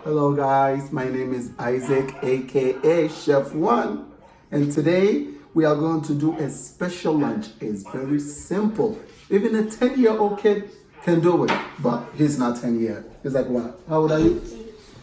Hello guys, my name is Isaac aka Chef One, and today we are going to do a special lunch. It's very simple. Even a 10-year-old kid can do it, but he's not 10 yet. He's like, what? How old are you?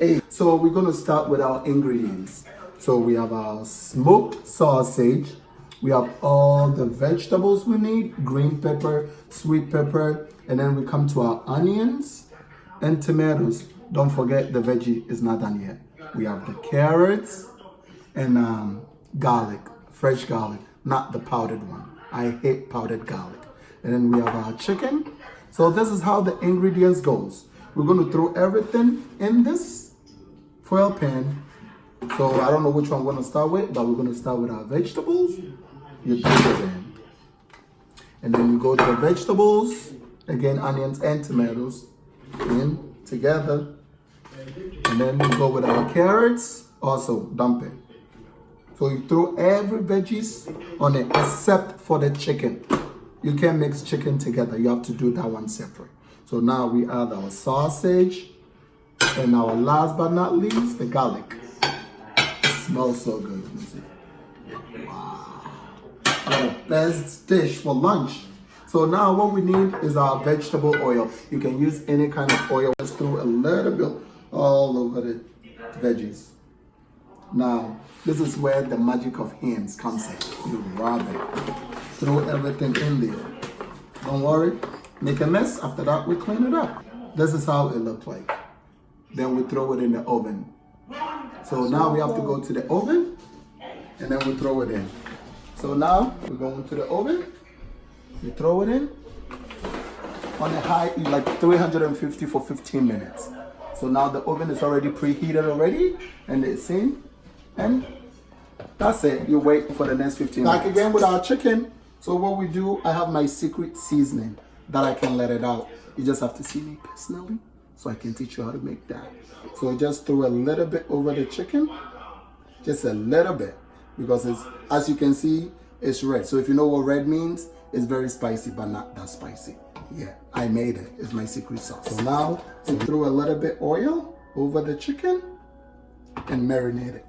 8. So we're going to start with our ingredients. So we have our smoked sausage. We have all the vegetables we need, green pepper, sweet pepper, and then we come to our onions and tomatoes. Don't forget the veggie is not done yet. We have the carrots and garlic, fresh garlic, not the powdered one. I hate powdered garlic. And then we have our chicken. So this is how the ingredients goes. We're going to throw everything in this foil pan. So I don't know which one we're going to start with, but we're going to start with our vegetables. You put it in. And then you go to the vegetables, again onions and tomatoes, in together. And then we go with our carrots, also dump it. So you throw every veggies on it except for the chicken. You can't mix chicken together. You have to do that one separate. So now we add our sausage and our last but not least, the garlic. It smells so good. Wow. What a best dish for lunch. So now what we need is our vegetable oil. You can use any kind of oil. Just throw a little bit all over the veggies. Now, this is where the magic of hands comes in. You rub it. Throw everything in there. Don't worry. Make a mess. After that, we clean it up. This is how it looks like. Then we throw it in the oven. So now we have to go to the oven and then we throw it in. So now we're going to the oven. You throw it in on a high, like 350 for 15 minutes. So now the oven is already preheated already, and it's in, and that's it. You wait for the next 15 minutes. Back again with our chicken. So what we do, I have my secret seasoning that I can let it out. You just have to see me personally, so I can teach you how to make that. So just throw a little bit over the chicken, just a little bit, because it's, as you can see, it's red. So if you know what red means, it's very spicy, but not that spicy. Yeah, I made it. It's my secret sauce. So now, throw a little bit oil over the chicken and marinate it.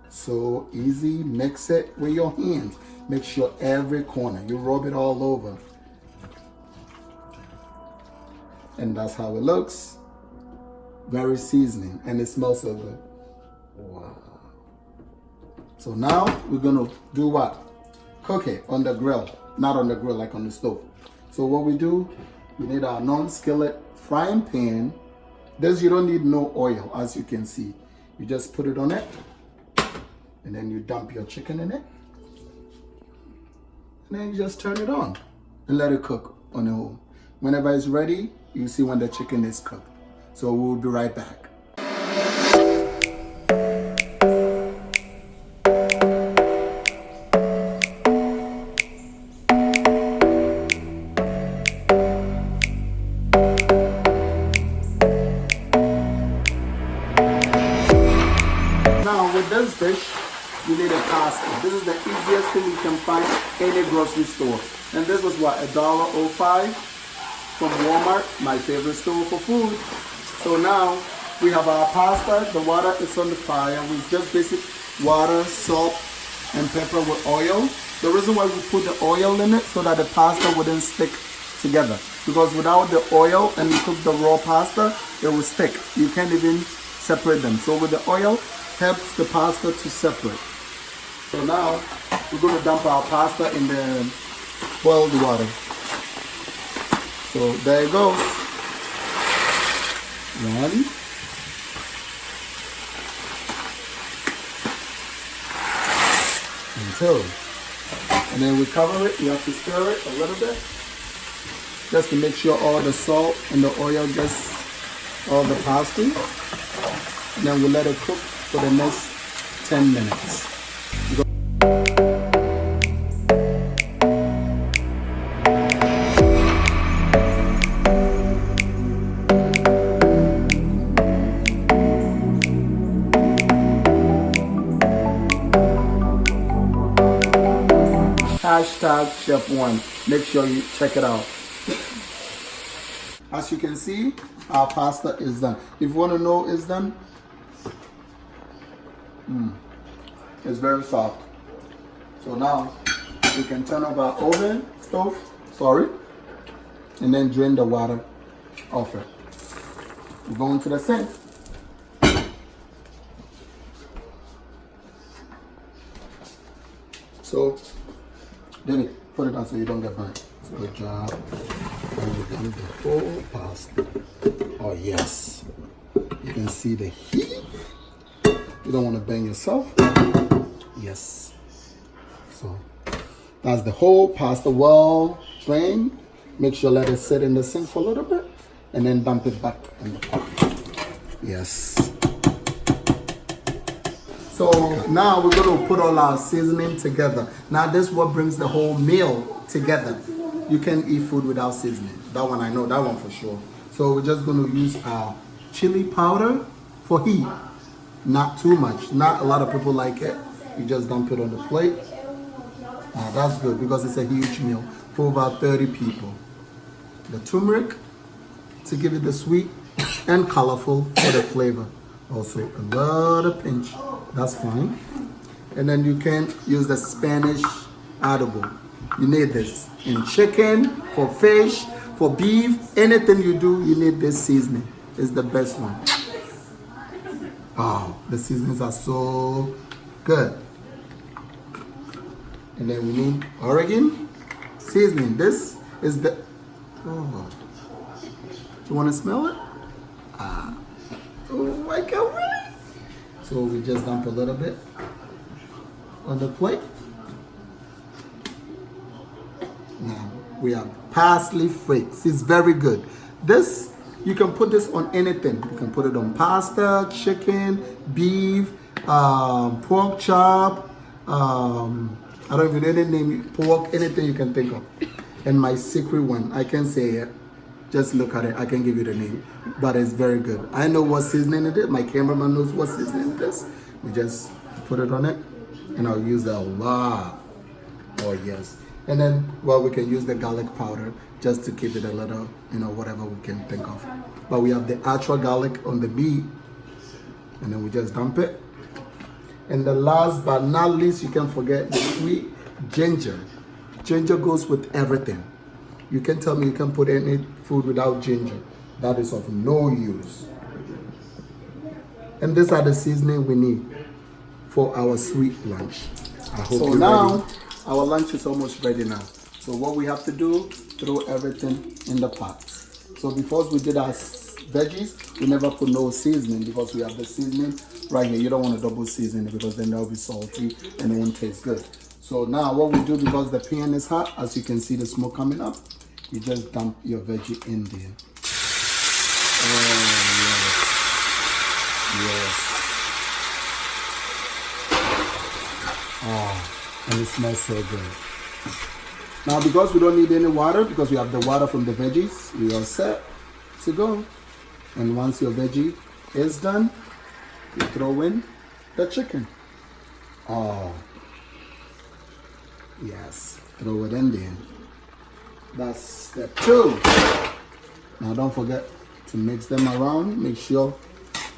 So easy. Mix it with your hands. Make sure every corner, you rub it all over. And that's how it looks. Very seasoning, and it smells so good. Wow. So now we're gonna do what? Cook it on the grill, not on the grill, like on the stove. So what we do, we need our non-skillet frying pan. This you don't need no oil, as you can see. You just put it on it, and then you dump your chicken in it, and then you just turn it on and let it cook on the oven. Whenever it's ready, you see when the chicken is cooked. So we'll be right back. Now with this dish, you need a pasta. This is the easiest thing you can find in a grocery store. And this was what, $1.05 from Walmart, my favorite store for food. So now we have our pasta. The water is on the fire. We just basic water, salt, and pepper with oil. The reason why we put the oil in it so that the pasta wouldn't stick together. Because without the oil and you cook the raw pasta, it will stick. You can't even separate them. So with the oil, helps the pasta to separate. So now we're going to dump our pasta in the boiled water. So there it goes. 1. 2. And then we cover it. You have to stir it a little bit, just to make sure all the salt and the oil gets all the pasta. And then we let it cook for the next 10 minutes. Hashtag Chef One. Make sure you check it out. As you can see, our pasta is done. If you want to know it's done, it's very soft. So now we can turn off our stove, and then drain the water off it. We go into the sink. So, Denny, put it down so you don't get burnt. Good job. And we done the whole pasta. Oh yes. You can see the heat. You don't want to burn yourself. Yes. So, that's the whole pasta, well drained. Make sure let it sit in the sink for a little bit. And then dump it back in the pot. Yes. So now we're going to put all our seasoning together. Now this is what brings the whole meal together. You can't eat food without seasoning. That one I know, that one for sure. So we're just going to use our chili powder for heat. Not too much. Not a lot of people like it. You just dump it on the plate. That's good because it's a huge meal for about 30 people. The turmeric to give it the sweet and colorful for the flavor. Also a little pinch. That's fine. And then you can use the Spanish adobo. You need this in chicken, for fish, for beef, anything you do, you need this seasoning. It's the best one. Wow, the seasonings are so good. And then we need Oregon seasoning. This is the. Oh, do you want to smell it? Oh, I can't wait. So we just dump a little bit on the plate. Now we have parsley flakes. It's very good. This, you can put this on anything. You can put it on pasta, chicken, beef, pork chop. I don't even know any name, pork, anything you can think of. And my secret one, I can say it. Just look at it. I can give you the name, but it's very good. I know what seasoning it is. My cameraman knows what seasoning it is. We just put it on it, and I'll use a lot. Oh yes. And then, well, we can use the garlic powder just to keep it a little, whatever we can think of. But we have the actual garlic on the meat, and then we just dump it. And the last but not least, you can't forget the sweet ginger. Ginger goes with everything. You can tell me you can put any food without ginger. That is of no use. And these are the seasoning we need for our sweet lunch. I hope so now, our lunch is almost ready now. So what we have to do, throw everything in the pot. So before we did our veggies, we never put no seasoning because we have the seasoning right here. You don't want to double season it because then that'll be salty and it won't taste good. So now what we do, because the pan is hot, as you can see the smoke coming up, you just dump your veggie in there. Oh, yes. Oh, and it smells so good. Now, because we don't need any water, because we have the water from the veggies, we are set to go. And once your veggie is done, you throw in the chicken. Oh, yes. Throw it in there. That's step 2. Now don't forget to mix them around. Make sure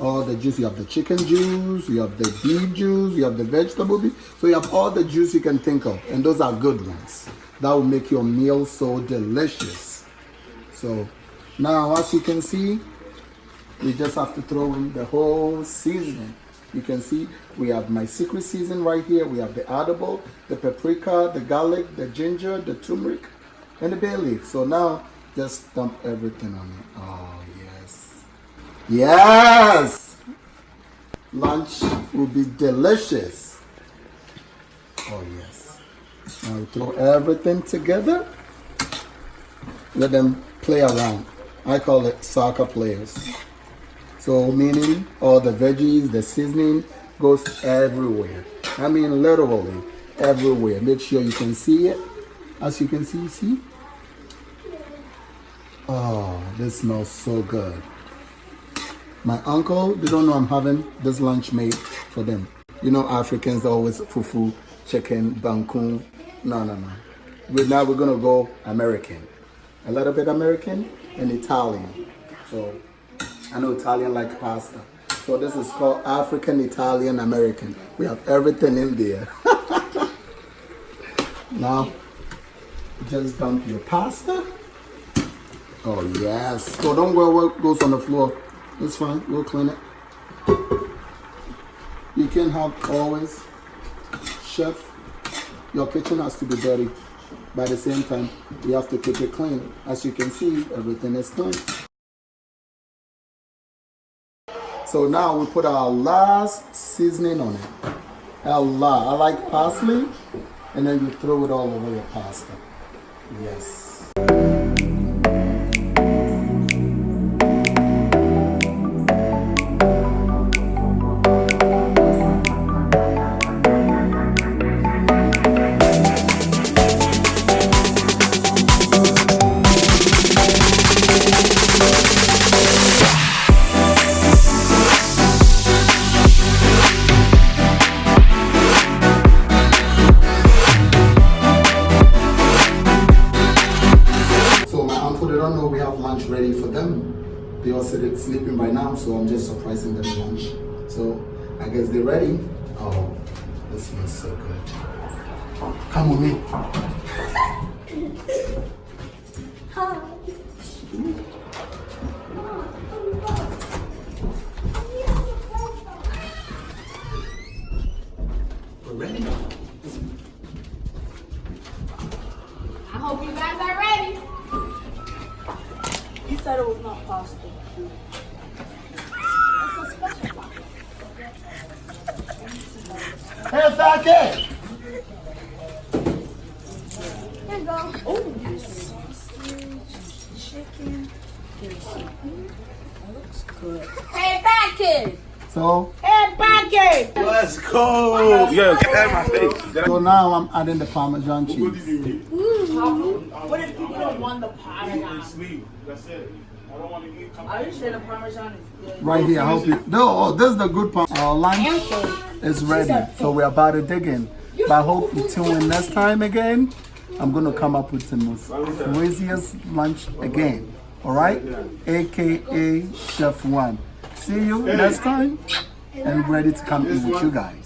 all the juice. You have the chicken juice, you have the beef juice, you have the vegetable juice. So you have all the juice you can think of. And those are good ones. That will make your meal so delicious. So now as you can see, we just have to throw in the whole seasoning. You can see we have my secret season right here. We have the edible, the paprika, the garlic, the ginger, the turmeric, and the bay leaf. So now just dump everything on it. Oh yes. Yes! Lunch will be delicious. Oh yes. Now we throw everything together. Let them play around. I call it soccer players. So meaning all the veggies, the seasoning goes everywhere. I mean literally everywhere. Make sure you can see it. As you can see? Oh, this smells so good. My uncle, they don't know I'm having this lunch made for them. You know Africans always fufu, chicken, bangkun. No. Now we're gonna go American. a little bit American, and Italian. So I know Italian like pasta. So this is called African, Italian, American. We have everything in there. Now, just dump your pasta. Oh yes. So don't worry what goes on the floor. It's fine. We'll clean it. You can have always, chef, your kitchen has to be dirty. By the same time, you have to keep it clean. As you can see, everything is clean. So now we put our last seasoning on it. I like parsley, and then you throw it all over your pasta. Yes. We have lunch ready for them. They all said sleeping by now, so I'm just surprising them lunch. So I guess they're ready. Oh, this smells so good. Come with me. We're ready. I hope you guys are ready. You said it was not possible. It's a special pasta. Hey, Fake! Here you go. Oh, there's sausage, chicken. There's something. That looks good. Hey, fat kid. So, Hey, fat kid. Let's go! Yo, get out of my face. so now I'm adding the Parmesan cheese. What if people don't want the Parmesan? Sleep. That's it. I don't want to eat. I just say the Parmesan is good. Right here, I hope you. No, this is the good part. Our lunch is ready, so we're about to dig in. But I hope you tune in next time again. I'm gonna come up with the most craziest lunch again. All right, AKA Chef One. See you next time, and ready to come eat with you guys.